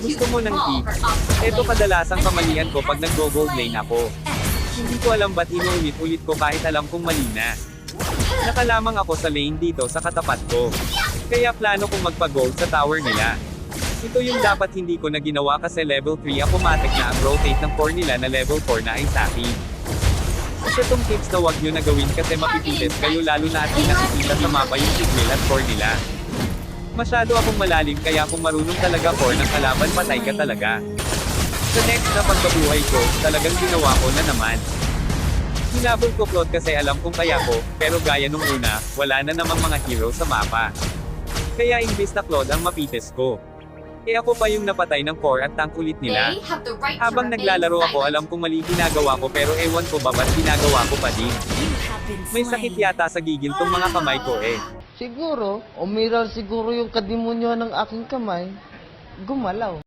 Gusto mo ng tips? Ito kadalasang kamalian ko pag nag-go-gold lane ako. Hindi ko alam ba't inuulit-ulit ko kahit alam kong mali na. Nakalamang ako sa lane dito sa katapat ko. Kaya plano kong magpa-gold sa tower nila. Ito yung dapat hindi ko na ginawa kasi level 3 automatic na ang rotate ng core nila na level 4 na ay sa akin. Isa tong tips na wag nyo na gawin kasi mapipilit kayo lalo na at nakikita sa mapa yung signal at core nila. Masyado akong malalim kaya kung marunong talaga core ng kalaban patay ka talaga. Sa next na pagbabuhay ko, talagang ginawa ko na naman. Hinabol ko Claude kasi alam kong kaya ko, pero gaya nung una, wala na namang mga hero sa mapa. Kaya imbis na Claude ang mapites ko. Ako pa yung napatay ng core at tank ulit nila. Habang naglalaro ako alam kong mali ginagawa ko pero ewan ko ba ba't ginagawa ko pa din. May sakit yata sa gigil tong mga kamay ko eh. Siguro, umiral siguro yung kadimonyo ng aking kamay, gumalaw.